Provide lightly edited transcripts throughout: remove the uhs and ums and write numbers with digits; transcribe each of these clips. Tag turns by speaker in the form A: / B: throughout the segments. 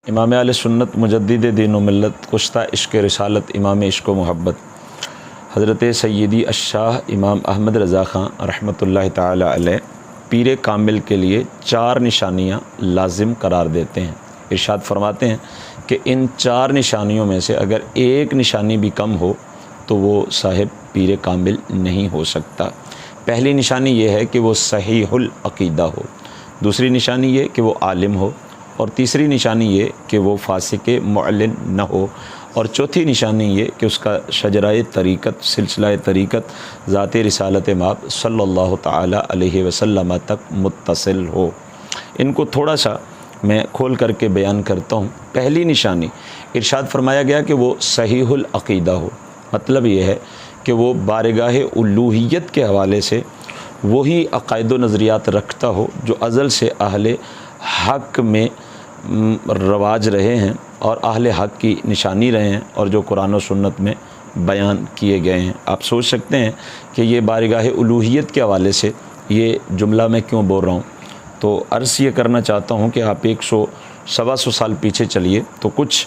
A: امام اہل سنت مجدد دین و ملت کشتہ عشق رسالت امام عشق و محبت حضرت سیدی الشاہ امام احمد رضا خان رحمۃ اللہ تعالی علیہ پیر کامل کے لیے 4 نشانیاں لازم قرار دیتے ہیں۔ ارشاد فرماتے ہیں کہ ان 4 نشانیوں میں سے اگر ایک نشانی بھی کم ہو تو وہ صاحب پیر کامل نہیں ہو سکتا۔ پہلی نشانی یہ ہے کہ وہ صحیح العقیدہ ہو، دوسری نشانی یہ کہ وہ عالم ہو، اور تیسری نشانی یہ کہ وہ فاسق معلن نہ ہو، اور چوتھی نشانی یہ کہ اس کا شجرہ طریقت سلسلہ طریقت ذات رسالت مآب صلی اللہ تعالی علیہ وسلم تک متصل ہو۔ ان کو تھوڑا سا میں کھول کر کے بیان کرتا ہوں۔ پہلی نشانی ارشاد فرمایا گیا کہ وہ صحیح العقیدہ ہو، مطلب یہ ہے کہ وہ بارگاہ الوہیت کے حوالے سے وہی عقائد و نظریات رکھتا ہو جو ازل سے اہل حق میں رواج رہے ہیں اور اہل حق کی نشانی رہے ہیں اور جو قرآن و سنت میں بیان کیے گئے ہیں۔ آپ سوچ سکتے ہیں کہ یہ بارگاہ الوہیت کے حوالے سے یہ جملہ میں کیوں بول رہا ہوں، تو عرض یہ کرنا چاہتا ہوں کہ آپ 100-125 سال پیچھے چلیے تو کچھ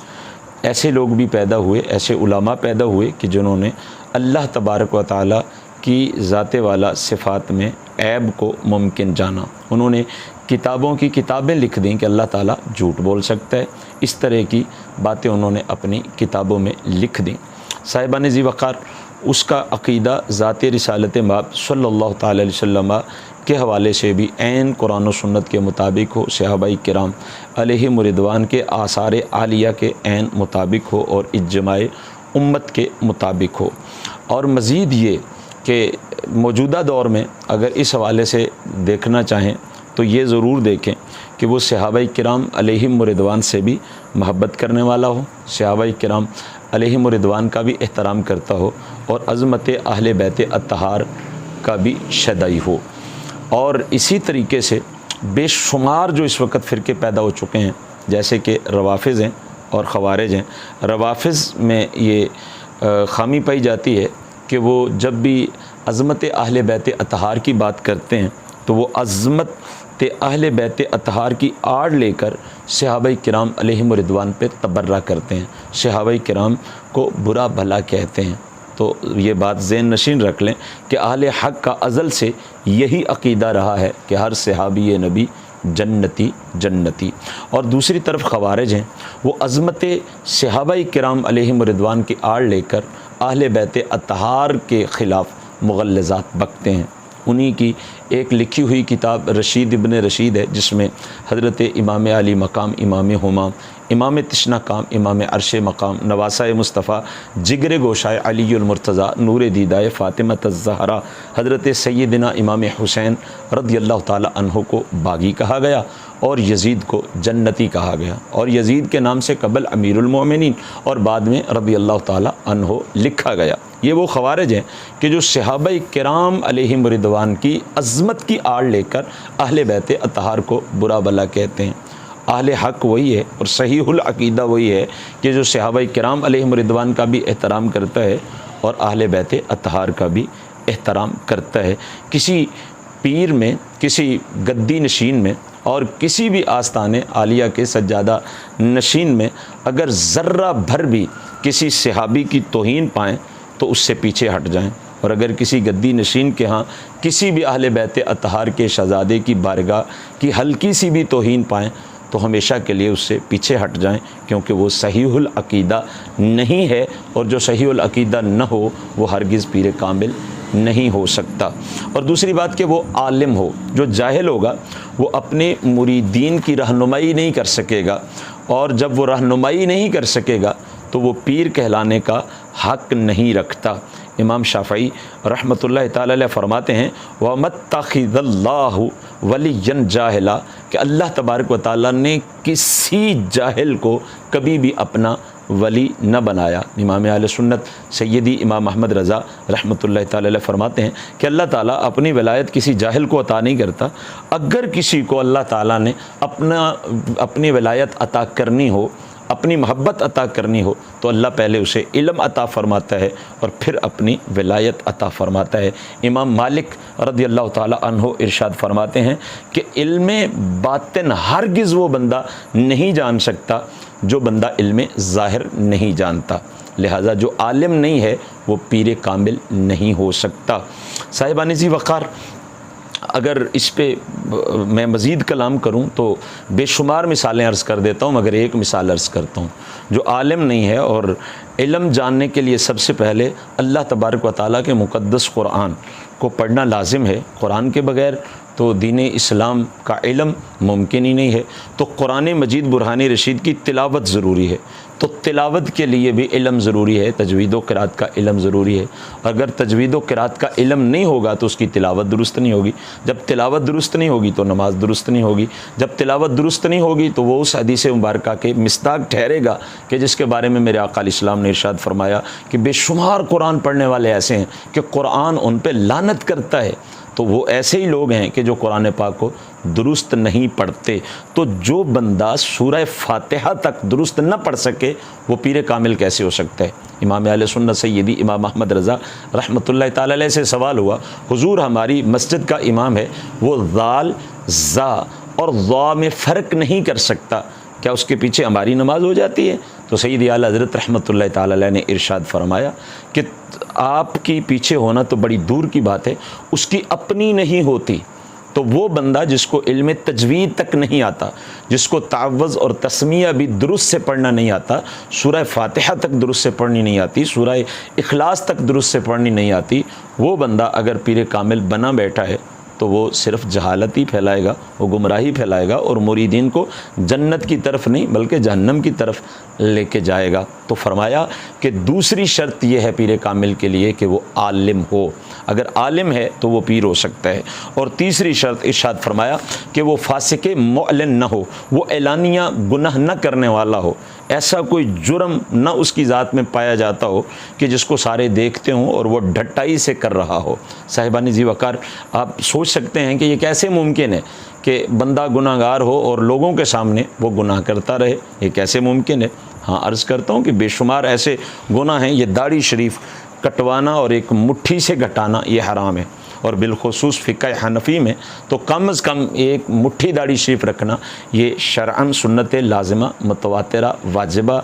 A: ایسے لوگ بھی پیدا ہوئے، ایسے علماء پیدا ہوئے کہ جنہوں نے اللہ تبارک و تعالی کی ذات والا صفات میں عیب کو ممکن جانا۔ انہوں نے کتابوں کی کتابیں لکھ دیں کہ اللہ تعالیٰ جھوٹ بول سکتا ہے، اس طرح کی باتیں انہوں نے اپنی کتابوں میں لکھ دیں۔ صاحبان ذی وقار اس کا عقیدہ ذات رسالت مآب صلی اللہ تعالی علیہ وسلم کے حوالے سے بھی عین قرآن و سنت کے مطابق ہو، صحابہ کرام علیہم رضوان کے آثار عالیہ کے عین مطابق ہو اور اجماع امت کے مطابق ہو۔ اور مزید یہ کہ موجودہ دور میں اگر اس حوالے سے دیکھنا چاہیں تو یہ ضرور دیکھیں کہ وہ صحابہ کرام علیہم رضوان سے بھی محبت کرنے والا ہو، صحابہ کرام علیہم رضوان کا بھی احترام کرتا ہو، اور عظمت اہل بیت اطہار کا بھی شیدائی ہو۔ اور اسی طریقے سے بے شمار جو اس وقت فرقے پیدا ہو چکے ہیں، جیسے کہ روافض ہیں اور خوارج ہیں۔ روافض میں یہ خامی پائی جاتی ہے کہ وہ جب بھی عظمت اہل بیت اطہار کی بات کرتے ہیں تو وہ عظمت اہل بیت اطہار کی آڑ لے کر صحابہ کرام علیہم رضوان پہ تبرہ کرتے ہیں، صحابہ کرام کو برا بھلا کہتے ہیں۔ تو یہ بات ذہن نشین رکھ لیں کہ اہل حق کا ازل سے یہی عقیدہ رہا ہے کہ ہر صحابی نبی جنتی جنتی۔ اور دوسری طرف خوارج ہیں، وہ عظمت صحابہ کرام علیہم رضوان کی آڑ لے کر اہل بیت اطہار کے خلاف مغلظات بکتے ہیں۔ انہی کی ایک لکھی ہوئی کتاب رشید ابن رشید ہے، جس میں حضرت امام علی مقام امام ہمام، امام تشنہ کام امام عرش مقام، نواسہ مصطفیٰ، جگر گوشائے علی المرتضیٰ، نور دیدائے فاطمۃ الزہرا، حضرت سیدنا امام حسین رضی اللہ تعالی عنہ کو باغی کہا گیا اور یزید کو جنتی کہا گیا، اور یزید کے نام سے قبل امیر المومنین اور بعد میں رضی اللہ تعالی عنہ لکھا گیا۔ یہ وہ خوارج ہیں کہ جو صحابہ کرام علیہم رضوان کی عظمت کی آڑ لے کر اہل بیت اطہار کو برا بھلا کہتے ہیں۔ اہل حق وہی ہے اور صحیح العقیدہ وہی ہے کہ جو صحابہ کرام علیہم رضوان کا بھی احترام کرتا ہے اور اہل بیت اطہار کا بھی احترام کرتا ہے۔ کسی پیر میں، کسی گدی نشین میں اور کسی بھی آستانے عالیہ کے سجادہ نشین میں اگر ذرہ بھر بھی کسی صحابی کی توہین پائیں تو اس سے پیچھے ہٹ جائیں، اور اگر کسی گدی نشین کے ہاں کسی بھی اہل بیت اطہار کے شہزادے کی بارگاہ کی ہلکی سی بھی توہین پائیں تو ہمیشہ کے لیے اس سے پیچھے ہٹ جائیں، کیونکہ وہ صحیح العقیدہ نہیں ہے، اور جو صحیح العقیدہ نہ ہو وہ ہرگز پیر کامل نہیں ہو سکتا۔ اور دوسری بات کہ وہ عالم ہو۔ جو جاہل ہوگا وہ اپنے مریدین کی رہنمائی نہیں کر سکے گا، اور جب وہ رہنمائی نہیں کر سکے گا تو وہ پیر کہلانے کا حق نہیں رکھتا۔ امام شافعی رحمۃ اللہ تعالی علیہ فرماتے ہیں وَمَتَّخِذَ اللَّهُ وَلِيًّا جَاهِلًا، کہ اللہ تبارک و تعالیٰ نے کسی جاہل کو کبھی بھی اپنا ولی نہ بنایا۔ امام اہل سنت سیدی امام احمد رضا رحمۃ اللہ تعالی علیہ فرماتے ہیں کہ اللہ تعالیٰ اپنی ولایت کسی جاہل کو عطا نہیں کرتا۔ اگر کسی کو اللہ تعالیٰ نے اپنی ولایت عطا کرنی ہو، اپنی محبت عطا کرنی ہو تو اللہ پہلے اسے علم عطا فرماتا ہے اور پھر اپنی ولایت عطا فرماتا ہے۔ امام مالک رضی اللہ تعالی عنہ ارشاد فرماتے ہیں کہ علم باطن ہرگز وہ بندہ نہیں جان سکتا جو بندہ علم ظاہر نہیں جانتا، لہٰذا جو عالم نہیں ہے وہ پیر کامل نہیں ہو سکتا۔ صاحبان ذی وقار، اگر اس پہ میں مزید کلام کروں تو بے شمار مثالیں عرض کر دیتا ہوں، مگر ایک مثال عرض کرتا ہوں۔ جو عالم نہیں ہے اور علم جاننے کے لیے سب سے پہلے اللہ تبارک و تعالیٰ کے مقدس قرآن کو پڑھنا لازم ہے۔ قرآن کے بغیر تو دین اسلام کا علم ممکن ہی نہیں ہے۔ تو قرآن مجید برہان رشید کی تلاوت ضروری ہے، تو تلاوت کے لیے بھی علم ضروری ہے، تجوید و قرات کا علم ضروری ہے۔ اگر تجوید و قرات کا علم نہیں ہوگا تو اس کی تلاوت درست نہیں ہوگی، جب تلاوت درست نہیں ہوگی تو نماز درست نہیں ہوگی، جب تلاوت درست نہیں ہوگی تو وہ اس حدیث مبارکہ کے مصداق ٹھہرے گا کہ جس کے بارے میں میرے آقا علیہ السلام نے ارشاد فرمایا کہ بے شمار قرآن پڑھنے والے ایسے ہیں کہ قرآن ان پہ لعنت کرتا ہے۔ تو وہ ایسے ہی لوگ ہیں کہ جو قرآن پاک کو درست نہیں پڑھتے۔ تو جو بندہ سورہ فاتحہ تک درست نہ پڑھ سکے وہ پیر کامل کیسے ہو سکتا ہے؟ امام اہل سنت سیدی امام احمد رضا رحمۃ اللہ تعالی علیہ سے سوال ہوا، حضور ہماری مسجد کا امام ہے، وہ ذال، زا اور ضا میں فرق نہیں کر سکتا، کیا اس کے پیچھے ہماری نماز ہو جاتی ہے؟ تو سید اعلیٰ حضرت رحمۃ اللہ تعالی علیہ نے ارشاد فرمایا کہ آپ کی پیچھے ہونا تو بڑی دور کی بات ہے، اس کی اپنی نہیں ہوتی۔ تو وہ بندہ جس کو علم تجوید تک نہیں آتا، جس کو تعوذ اور تسمیہ بھی درست سے پڑھنا نہیں آتا، سورہ فاتحہ تک درست سے پڑھنی نہیں آتی، سورہ اخلاص تک درست سے پڑھنی نہیں آتی، وہ بندہ اگر پیر کامل بنا بیٹھا ہے تو وہ صرف جہالت ہی پھیلائے گا، وہ گمراہی پھیلائے گا اور مریدین کو جنت کی طرف نہیں بلکہ جہنم کی طرف لے کے جائے گا۔ تو فرمایا کہ دوسری شرط یہ ہے پیر کامل کے لیے کہ وہ عالم ہو، اگر عالم ہے تو وہ پیر ہو سکتا ہے۔ اور تیسری شرط ارشاد فرمایا کہ وہ فاسق معلن نہ ہو، وہ اعلانیہ گناہ نہ کرنے والا ہو، ایسا کوئی جرم نہ اس کی ذات میں پایا جاتا ہو کہ جس کو سارے دیکھتے ہوں اور وہ ڈھٹائی سے کر رہا ہو۔ صاحبان ذی وقار، آپ سوچ سکتے ہیں کہ یہ کیسے ممکن ہے کہ بندہ گناہ گار ہو اور لوگوں کے سامنے وہ گناہ کرتا رہے، یہ کیسے ممکن ہے؟ ہاں، عرض کرتا ہوں کہ بے شمار ایسے گناہ ہیں، یہ داڑھی شریف کٹوانا اور ایک مٹھی سے گھٹانا یہ حرام ہے، اور بالخصوص فقہ حنفی میں تو کم از کم ایک مٹھی داڑھی شریف رکھنا یہ شرعاً سنت لازمہ متواترہ واجبہ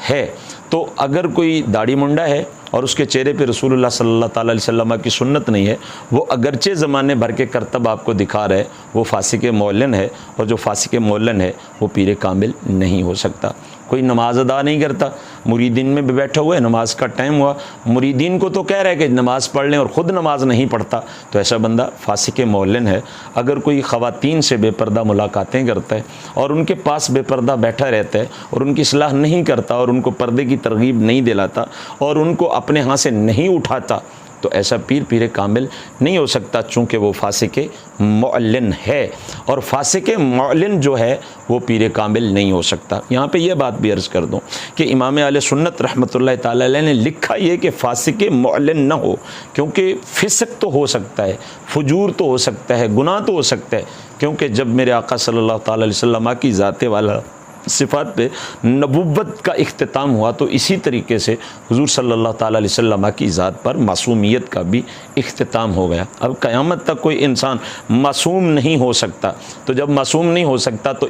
A: ہے۔ تو اگر کوئی داڑھی منڈا ہے اور اس کے چہرے پہ رسول اللہ صلی اللہ تعالیٰ علیہ وسلم کی سنت نہیں ہے، وہ اگرچہ زمانے بھر کے کرتب آپ کو دکھا رہے، وہ فاسق معلن ہے، اور جو فاسق معلن ہے وہ پیر کامل نہیں ہو سکتا۔ کوئی نماز ادا نہیں کرتا، مریدین میں بھی بیٹھا ہوا ہے، نماز کا ٹائم ہوا، مریدین کو تو کہہ رہا ہے کہ نماز پڑھ لیں اور خود نماز نہیں پڑھتا، تو ایسا بندہ فاسق معلن ہے۔ اگر کوئی خواتین سے بے پردہ ملاقاتیں کرتا ہے اور ان کے پاس بے پردہ بیٹھا رہتا ہے اور ان کی اصلاح نہیں کرتا اور ان کو پردے کی ترغیب نہیں دلاتا اور ان کو اپنے ہاں سے نہیں اٹھاتا، تو ایسا پیر کامل نہیں ہو سکتا، چونکہ وہ فاسق معلن ہے، اور فاسق معلن جو ہے وہ پیر کامل نہیں ہو سکتا۔ یہاں پہ یہ بات بھی عرض کر دوں کہ امام اہل سنت رحمۃ اللہ تعالی علیہ نے لکھا یہ کہ فاسق معلن نہ ہو، کیونکہ فسق تو ہو سکتا ہے، فجور تو ہو سکتا ہے، گناہ تو ہو سکتا ہے، کیونکہ جب میرے آقا صلی اللہ تعالی علیہ وسلم کی ذات والا صفات پہ نبوت کا اختتام ہوا، تو اسی طریقے سے حضور صلی اللہ تعالیٰ علیہ وسلم کی ذات پر معصومیت کا بھی اختتام ہو گیا۔ اب قیامت تک کوئی انسان معصوم نہیں ہو سکتا، تو جب معصوم نہیں ہو سکتا تو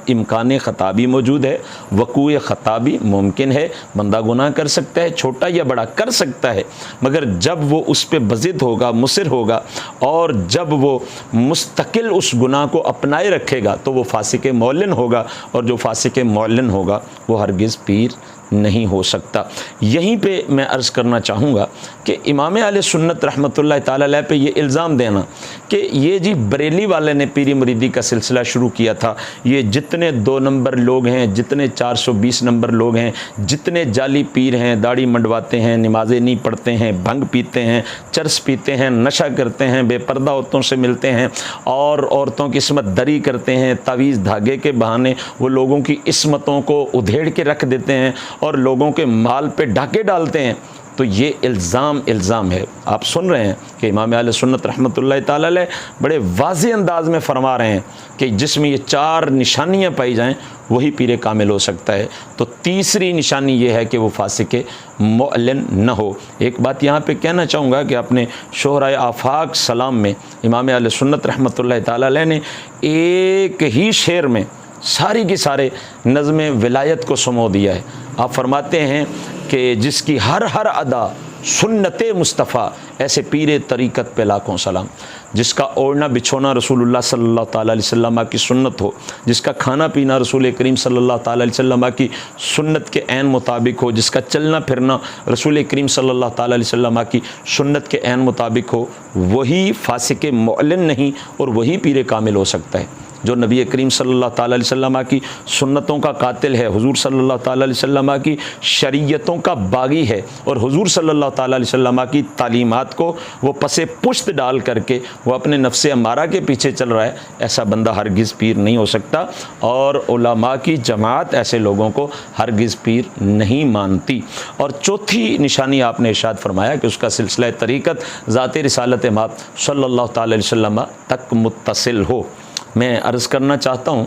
A: امکان خطا بھی موجود ہے، وقوع خطا بھی ممکن ہے، بندہ گناہ کر سکتا ہے، چھوٹا یا بڑا کر سکتا ہے، مگر جب وہ اس پہ بضد ہوگا، مصر ہوگا، اور جب وہ مستقل اس گناہ کو اپنائے رکھے گا تو وہ فاسق معلن ہوگا، اور جو فاسق کہ معلن ہوگا وہ ہرگز پیر نہیں ہو سکتا۔ یہیں پہ میں عرض کرنا چاہوں گا کہ امام اہل سنت رحمۃ اللہ تعالی علیہ پہ یہ الزام دینا کہ یہ جی بریلی والے نے پیری مریدی کا سلسلہ شروع کیا تھا، یہ جتنے 2 نمبر لوگ ہیں، جتنے 420 نمبر لوگ ہیں، جتنے جعلی پیر ہیں، داڑھی منڈواتے ہیں، نمازیں نہیں پڑھتے ہیں، بھنگ پیتے ہیں، چرس پیتے ہیں، نشہ کرتے ہیں، بے پردہ عورتوں سے ملتے ہیں اور عورتوں کی عصمت دری کرتے ہیں، تعویذ دھاگے کے بہانے وہ لوگوں کی عصمتوں کو ادھیڑ کے رکھ دیتے ہیں اور لوگوں کے مال پہ ڈاکے ڈالتے ہیں، تو یہ الزام ہے۔ آپ سن رہے ہیں کہ امام اہل سنت رحمۃ اللہ تعالی علیہ بڑے واضح انداز میں فرما رہے ہیں کہ جس میں یہ 4 نشانیاں پائی جائیں وہی پیر کامل ہو سکتا ہے۔ تو تیسری نشانی یہ ہے کہ وہ فاسق معلن نہ ہو۔ ایک بات یہاں پہ کہنا چاہوں گا کہ اپنے شہرائے آفاق سلام میں امام اہل سنت رحمۃ اللہ تعالیٰ علیہ نے ایک ہی شعر میں ساری کی سارے نظم ولایت کو سمو دیا ہے۔ آپ فرماتے ہیں کہ جس کی ہر ادا سنت مصطفیٰ، ایسے پیر طریقت پہ لاکھوں سلام۔ جس کا اوڑھنا بچھونا رسول اللہ صلی اللہ تعالیٰ علیہ وسلم کی سنت ہو، جس کا کھانا پینا رسول کریم صلی اللہ تعالیٰ علیہ وسلم کی سنت کے عین مطابق ہو، جس کا چلنا پھرنا رسول کریم صلی اللہ تعالیٰ علیہ وسلم کی سنت کے عین مطابق ہو، وہی فاسق معلن نہیں اور وہی پیر کامل ہو سکتا ہے۔ جو نبی کریم صلی اللہ تعالیٰ علیہ وسلم کی سنتوں کا قاتل ہے، حضور صلی اللہ تعالیٰ علیہ وسلم کی شریعتوں کا باغی ہے اور حضور صلی اللہ تعالیٰ علیہ وسلم کی تعلیمات کو وہ پس پشت ڈال کر کے وہ اپنے نفس امارہ کے پیچھے چل رہا ہے، ایسا بندہ ہرگز پیر نہیں ہو سکتا، اور علماء کی جماعت ایسے لوگوں کو ہرگز پیر نہیں مانتی۔ اور چوتھی نشانی آپ نے ارشاد فرمایا کہ اس کا سلسلہ طریقت ذات رسالت مآب صلی اللہ تعالیٰ علیہ وسلم تک متصل ہو۔ میں عرض کرنا چاہتا ہوں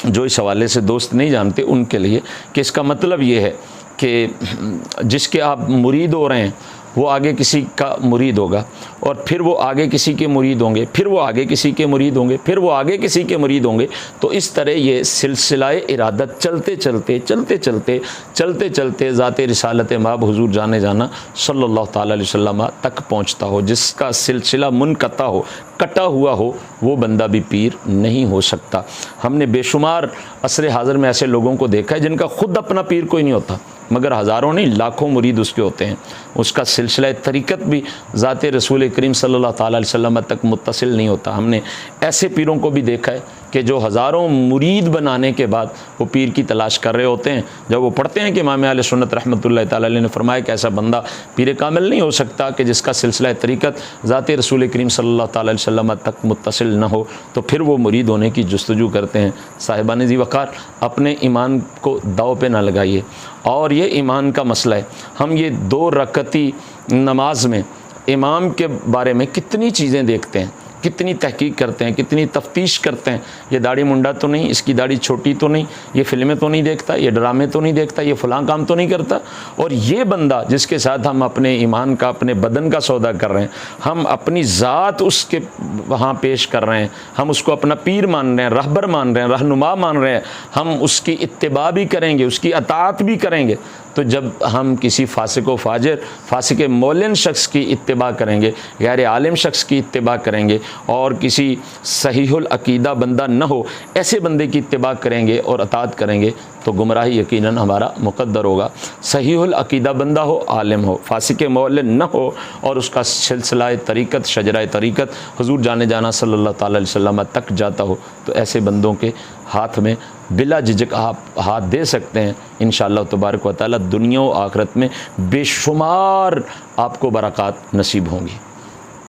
A: جو اس حوالے سے دوست نہیں جانتے ان کے لیے کہ اس کا مطلب یہ ہے کہ جس کے آپ مرید ہو رہے ہیں وہ آگے کسی کا مرید ہوگا، اور پھر وہ آگے کسی کے مرید ہوں گے، پھر وہ آگے کسی کے مرید ہوں گے، پھر وہ آگے کسی کے مرید ہوں گے۔ تو اس طرح یہ سلسلہ ارادت چلتے چلتے ذات رسالت مآب حضور جانے جانا صلی اللہ تعالیٰ علیہ وسلم تک پہنچتا ہو۔ جس کا سلسلہ منقطع ہو، کٹا ہوا ہو، وہ بندہ بھی پیر نہیں ہو سکتا۔ ہم نے بے شمار عصر حاضر میں ایسے لوگوں کو دیکھا ہے جن کا خود اپنا پیر کوئی نہیں ہوتا، مگر ہزاروں نہیں لاکھوں مرید اس کے ہوتے ہیں۔ اس کا سلسلہ طریقت بھی ذات رسول کریم صلی اللہ تعالیٰ علیہ وسلم تک متصل نہیں ہوتا۔ ہم نے ایسے پیروں کو بھی دیکھا ہے کہ جو ہزاروں مرید بنانے کے بعد وہ پیر کی تلاش کر رہے ہوتے ہیں۔ جب وہ پڑھتے ہیں کہ امام اہل سنت رحمۃ اللہ تعالیٰ علیہ نے فرمایا کہ ایسا بندہ پیر کامل نہیں ہو سکتا کہ جس کا سلسلہ طریقت ذات رسول کریم صلی اللہ تعالیٰ علیہ وسلم تک متصل نہ ہو، تو پھر وہ مرید ہونے کی جستجو کرتے ہیں۔ صاحبان ذی وقار، اپنے ایمان کو داؤ پہ نہ لگائیے، اور یہ ایمان کا مسئلہ ہے۔ ہم یہ 2 رکعتی نماز میں امام کے بارے میں کتنی چیزیں دیکھتے ہیں، کتنی تحقیق کرتے ہیں، کتنی تفتیش کرتے ہیں۔ یہ داڑھی منڈا تو نہیں، اس کی داڑھی چھوٹی تو نہیں، یہ فلمیں تو نہیں دیکھتا، یہ ڈرامے تو نہیں دیکھتا، یہ فلاں کام تو نہیں کرتا۔ اور یہ بندہ جس کے ساتھ ہم اپنے ایمان کا، اپنے بدن کا سودا کر رہے ہیں، ہم اپنی ذات اس کے وہاں پیش کر رہے ہیں، ہم اس کو اپنا پیر مان رہے ہیں، رہبر مان رہے ہیں، رہنما مان رہے ہیں، ہم اس کی اتباع بھی کریں گے، اس کی اطاعت بھی کریں گے۔ تو جب ہم کسی فاسق و فاجر، فاسق معلن شخص کی اتباع کریں گے، غیر عالم شخص کی اتباع کریں گے، اور کسی صحیح العقیدہ بندہ نہ ہو ایسے بندے کی اتباع کریں گے اور اطاعت کریں گے، تو گمراہی یقیناً ہمارا مقدر ہوگا۔ صحیح العقیدہ بندہ ہو، عالم ہو، فاسق معلن نہ ہو، اور اس کا سلسلہ طریقت، شجرہ طریقت حضور جانے جانا صلی اللہ تعالیٰ علیہ وسلم تک جاتا ہو، تو ایسے بندوں کے ہاتھ میں بلا جھجک آپ ہاتھ دے سکتے ہیں۔ انشاءاللہ تبارک و تعالیٰ دنیا و آخرت میں بے شمار آپ کو برکات نصیب ہوں گی۔